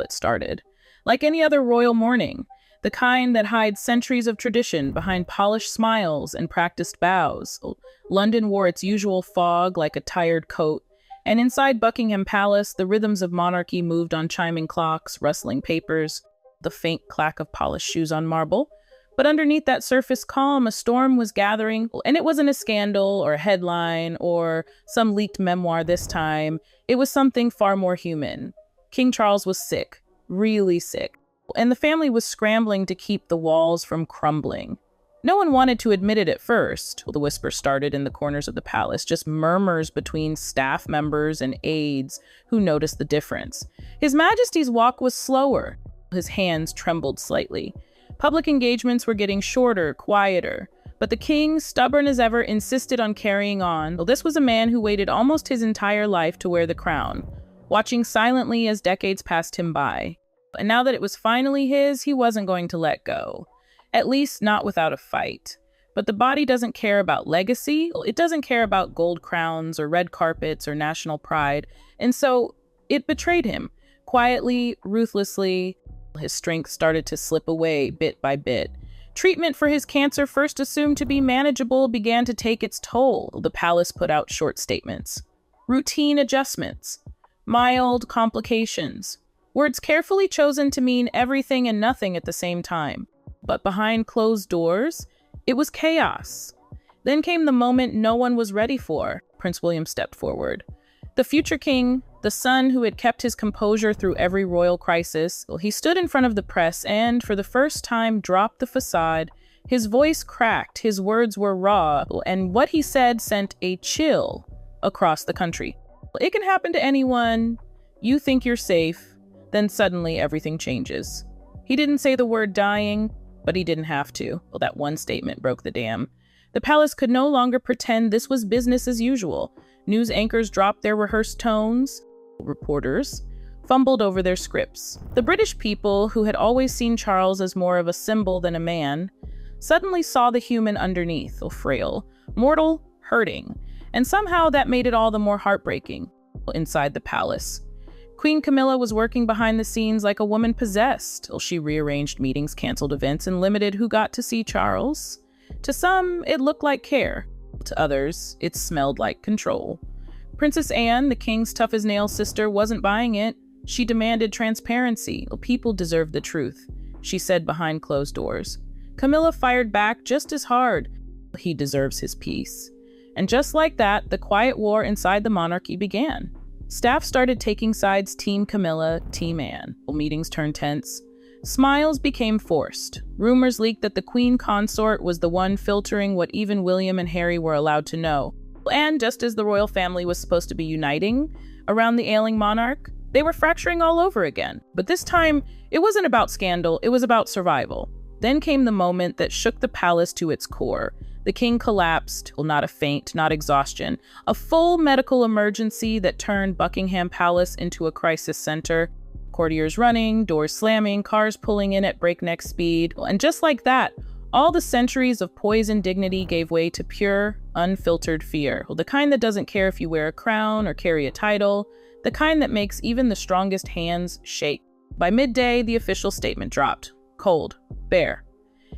split started. Like any other royal mourning, the kind that hides centuries of tradition behind polished smiles and practiced bows, London wore its usual fog like a tired coat, and inside Buckingham Palace, the rhythms of monarchy moved on chiming clocks, rustling papers, the faint clack of polished shoes on marble. But underneath that surface calm, a storm was gathering, and it wasn't a scandal or a headline or some leaked memoir this time. It was something far more human. King Charles was sick, really sick, and the family was scrambling to keep the walls from crumbling. No one wanted to admit it at first. The whisper started in the corners of the palace, just murmurs between staff members and aides who noticed the difference. His Majesty's walk was slower. His hands trembled slightly. Public engagements were getting shorter, quieter, but the king, stubborn as ever, insisted on carrying on. Well, this was a man who waited almost his entire life to wear the crown, watching silently as decades passed him by. And now that it was finally his, he wasn't going to let go. At least not without a fight. But the body doesn't care about legacy. It doesn't care about gold crowns or red carpets or national pride. And so it betrayed him. Quietly, ruthlessly, his strength started to slip away bit by bit. Treatment for his cancer, first assumed to be manageable, began to take its toll. The palace put out short statements. Routine adjustments. Mild complications. Words carefully chosen to mean everything and nothing at the same time. But behind closed doors, it was chaos. Then came the moment no one was ready for. Prince William stepped forward. The future king, the son who had kept his composure through every royal crisis, he stood in front of the press and, for the first time, dropped the facade. His voice cracked, his words were raw, and what he said sent a chill across the country. It can happen to anyone. You think you're safe, then suddenly everything changes. He didn't say the word dying, but he didn't have to. Well, that one statement broke the dam. The palace could no longer pretend this was business as usual. News anchors dropped their rehearsed tones. Reporters fumbled over their scripts. The British people, who had always seen Charles as more of a symbol than a man, suddenly saw the human underneath, frail, mortal, hurting. And somehow that made it all the more heartbreaking. Inside the palace, Queen Camilla was working behind the scenes like a woman possessed. She rearranged meetings, canceled events, and limited who got to see Charles. To some, it looked like care. To others, it smelled like control. Princess Anne, the king's tough-as-nails sister, wasn't buying it. She demanded transparency. People deserved the truth, she said behind closed doors. Camilla fired back just as hard. He deserves his peace. And just like that, the quiet war inside the monarchy began. Staff started taking sides, Team Camilla, Team Anne. Meetings turned tense. Smiles became forced. Rumors leaked that the queen consort was the one filtering what even William and Harry were allowed to know. And just as the royal family was supposed to be uniting around the ailing monarch, they were fracturing all over again. But this time, it wasn't about scandal, it was about survival. Then came the moment that shook the palace to its core. The king collapsed, not a faint, not exhaustion, a full medical emergency that turned Buckingham Palace into a crisis center. Courtiers running, doors slamming, cars pulling in at breakneck speed. And just like that, all the centuries of poise and dignity gave way to pure, unfiltered fear. The kind that doesn't care if you wear a crown or carry a title, the kind that makes even the strongest hands shake. By midday, the official statement dropped. Cold, bare.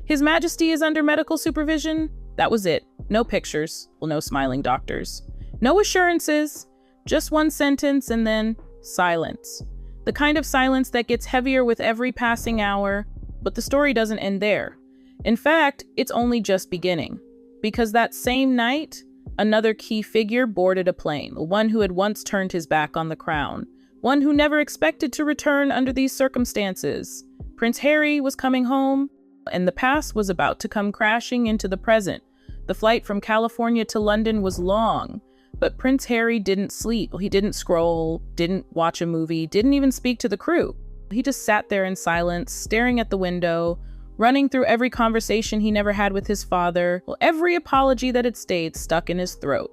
His Majesty is under medical supervision. That was it. No pictures, no smiling doctors. No assurances, just one sentence and then silence. The kind of silence that gets heavier with every passing hour. But the story doesn't end there. In fact, it's only just beginning. Because that same night, another key figure boarded a plane, one who had once turned his back on the crown, one who never expected to return under these circumstances. Prince Harry was coming home, and the past was about to come crashing into the present. The flight from California to London was long, but Prince Harry didn't sleep. He didn't scroll, didn't watch a movie, didn't even speak to the crew. He just sat there in silence, staring at the window, running through every conversation he never had with his father, every apology that had stayed stuck in his throat.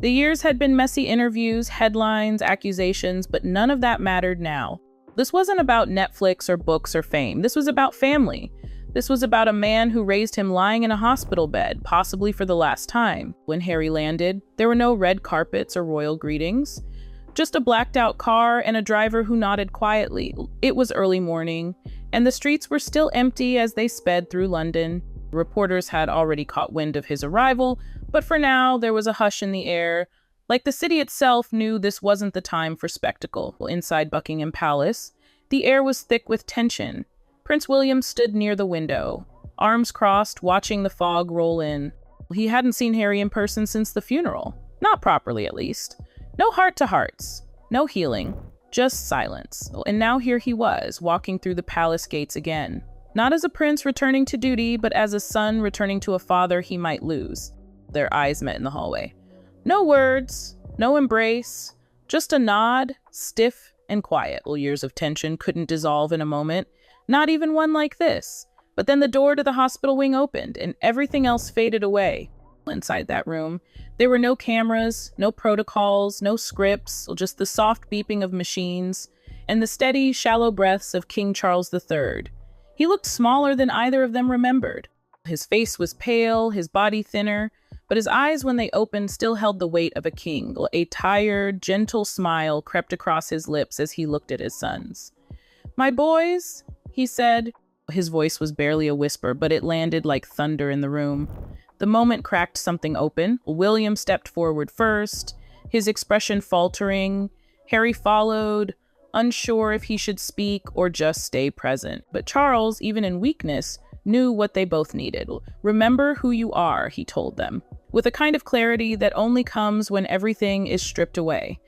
The years had been messy interviews, headlines, accusations, but none of that mattered now. This wasn't about Netflix or books or fame. This was about family. This was about a man who raised him lying in a hospital bed, possibly for the last time. When Harry landed, there were no red carpets or royal greetings. Just a blacked-out car and a driver who nodded quietly. It was early morning, and the streets were still empty as they sped through London. Reporters had already caught wind of his arrival, but for now there was a hush in the air, like the city itself knew this wasn't the time for spectacle. Inside Buckingham Palace, the air was thick with tension. Prince William stood near the window, arms crossed, watching the fog roll in. He hadn't seen Harry in person since the funeral. Not properly, at least. No heart-to-hearts, no healing, just silence. And now here he was, walking through the palace gates again. Not as a prince returning to duty, but as a son returning to a father he might lose. Their eyes met in the hallway. No words, no embrace, just a nod, stiff and quiet. Years of tension couldn't dissolve in a moment, not even one like this. But then the door to the hospital wing opened, and everything else faded away. Inside that room, there were no cameras, no protocols, no scripts, just the soft beeping of machines and the steady, shallow breaths of King Charles III. He looked smaller than either of them remembered. His face was pale, his body thinner, but his eyes, when they opened, still held the weight of a king. A tired, gentle smile crept across his lips as he looked at his sons. "My boys," he said. His voice was barely a whisper, but it landed like thunder in the room. The moment cracked something open. William stepped forward first, his expression faltering. Harry followed, unsure if he should speak or just stay present. But Charles, even in weakness, knew what they both needed. "Remember who you are," he told them, with a kind of clarity that only comes when everything is stripped away.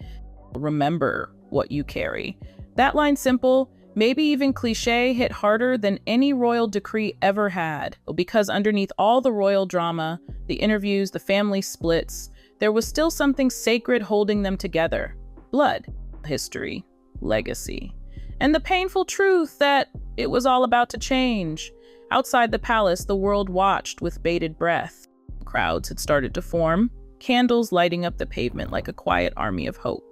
"Remember what you carry." That line, simple, maybe even cliché, hit harder than any royal decree ever had, because underneath all the royal drama, the interviews, the family splits, there was still something sacred holding them together. Blood, history, legacy, and the painful truth that it was all about to change. Outside the palace, the world watched with bated breath. Crowds had started to form, candles lighting up the pavement like a quiet army of hope.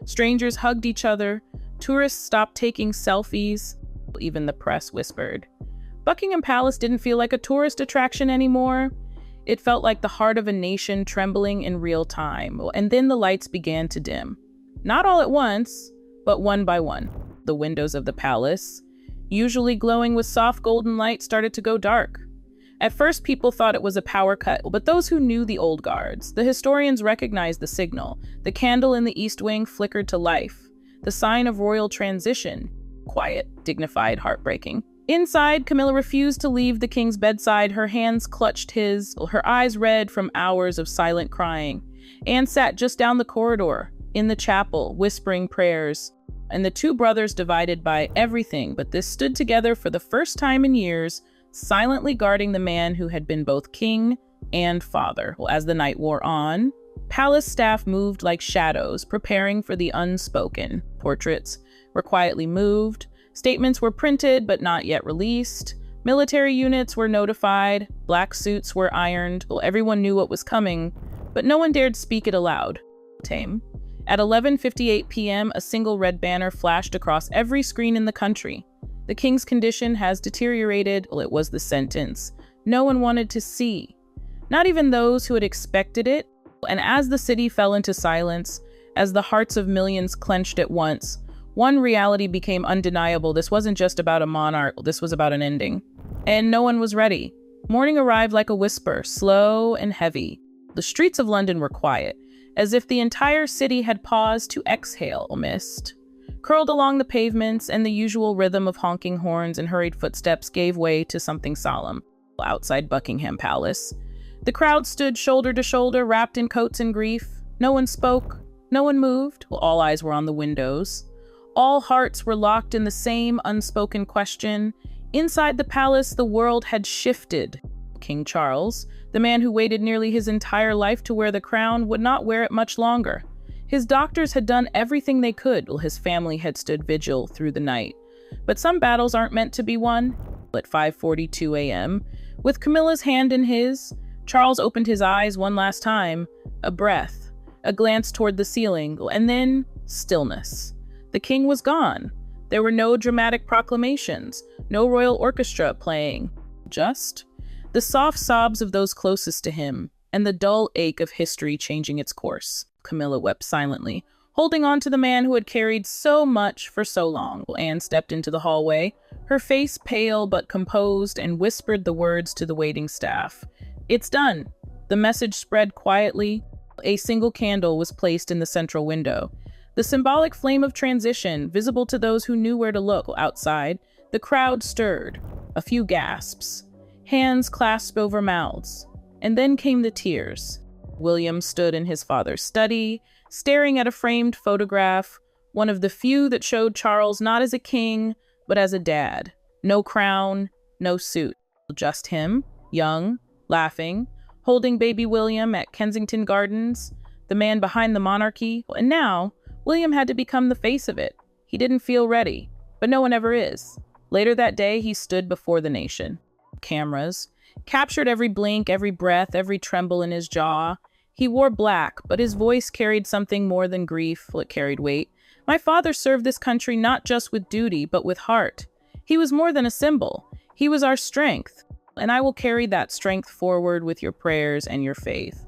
Strangers hugged each other. Tourists stopped taking selfies. Even the press whispered. Buckingham Palace didn't feel like a tourist attraction anymore. It felt like the heart of a nation trembling in real time. And then the lights began to dim. Not all at once, but one by one. The windows of the palace, usually glowing with soft golden light, started to go dark. At first, people thought it was a power cut, but those who knew the old guards, the historians, recognized the signal. The candle in the east wing flickered to life. The sign of royal transition. Quiet, dignified, heartbreaking. Inside, Camilla refused to leave the king's bedside. Her hands clutched his, her eyes red from hours of silent crying. Anne sat just down the corridor, in the chapel, whispering prayers. And the two brothers divided by everything, but this stood together for the first time in years, silently guarding the man who had been both king and father. As the night wore on, palace staff moved like shadows, preparing for the unspoken. Portraits were quietly moved. Statements were printed, but not yet released. Military units were notified. Black suits were ironed. Everyone knew what was coming, but no one dared speak it aloud. Tame. At 11:58 p.m., a single red banner flashed across every screen in the country. "The king's condition has deteriorated." It was the sentence no one wanted to see. Not even those who had expected it. And as the city fell into silence, as the hearts of millions clenched at once, one reality became undeniable. This wasn't just about a monarch, this was about an ending. And no one was ready. Morning arrived like a whisper, slow and heavy. The streets of London were quiet, as if the entire city had paused to exhale. Mist curled along the pavements, and the usual rhythm of honking horns and hurried footsteps gave way to something solemn. Outside Buckingham Palace, the crowd stood shoulder to shoulder, wrapped in coats and grief. No one spoke, no one moved. All eyes were on the windows. All hearts were locked in the same unspoken question. Inside the palace, the world had shifted. King Charles, the man who waited nearly his entire life to wear the crown, would not wear it much longer. His doctors had done everything they could, while his family had stood vigil through the night. But some battles aren't meant to be won. At 5:42 a.m., with Camilla's hand in his, Charles opened his eyes one last time. A breath, a glance toward the ceiling, and then stillness. The king was gone. There were no dramatic proclamations, no royal orchestra playing. Just the soft sobs of those closest to him, and the dull ache of history changing its course. Camilla wept silently, holding on to the man who had carried so much for so long. Anne stepped into the hallway, her face pale but composed, and whispered the words to the waiting staff. "It's done." The message spread quietly. A single candle was placed in the central window. The symbolic flame of transition, visible to those who knew where to look. Outside, the crowd stirred. A few gasps. Hands clasped over mouths. And then came the tears. William stood in his father's study, staring at a framed photograph, one of the few that showed Charles not as a king, but as a dad. No crown, no suit. Just him, young, laughing, holding baby William at Kensington Gardens, the man behind the monarchy. And now, William had to become the face of it. He didn't feel ready, but no one ever is. Later that day, he stood before the nation. Cameras captured every blink, every breath, every tremble in his jaw. He wore black, but his voice carried something more than grief. It carried weight. "My father served this country not just with duty, but with heart. He was more than a symbol. He was our strength. And I will carry that strength forward with your prayers and your faith."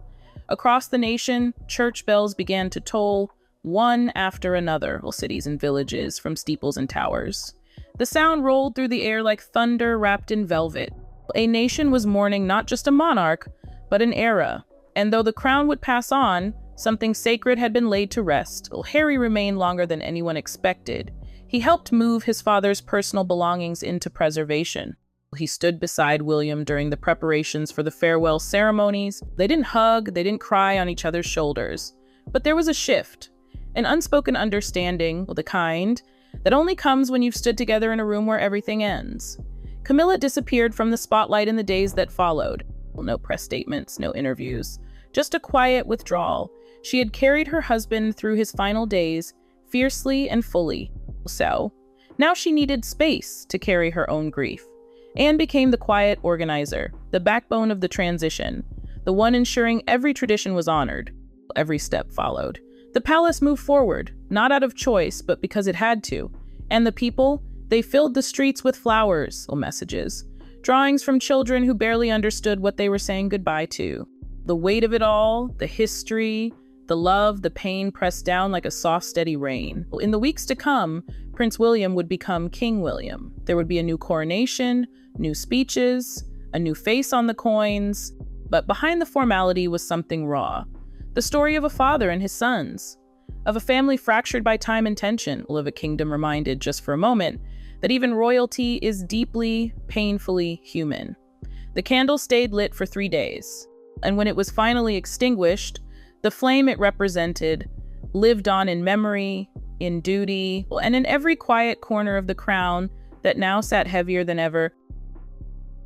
Across the nation, church bells began to toll, one after another, cities and villages, from steeples and towers. The sound rolled through the air like thunder wrapped in velvet. A nation was mourning not just a monarch, but an era. And though the crown would pass on, something sacred had been laid to rest. Harry remained longer than anyone expected. He helped move his father's personal belongings into preservation. He stood beside William during the preparations for the farewell ceremonies. They didn't hug, they didn't cry on each other's shoulders. But there was a shift, an unspoken understanding, the kind that only comes when you've stood together in a room where everything ends. Camilla disappeared from the spotlight in the days that followed. No press statements, no interviews, just a quiet withdrawal. She had carried her husband through his final days, fiercely and fully. So, now she needed space to carry her own grief. Anne became the quiet organizer, the backbone of the transition, the one ensuring every tradition was honored. Every step followed. The palace moved forward, not out of choice, but because it had to. And the people, they filled the streets with flowers, messages, drawings from children who barely understood what they were saying goodbye to. The weight of it all, the history, the love, the pain pressed down like a soft, steady rain. In the weeks to come, Prince William would become King William. There would be a new coronation, new speeches, a new face on the coins. But behind the formality was something raw. The story of a father and his sons, of a family fractured by time and tension, of a kingdom reminded just for a moment that even royalty is deeply, painfully human. The candle stayed lit for 3 days, and when it was finally extinguished, the flame it represented lived on in memory, in duty, and in every quiet corner of the crown that now sat heavier than ever.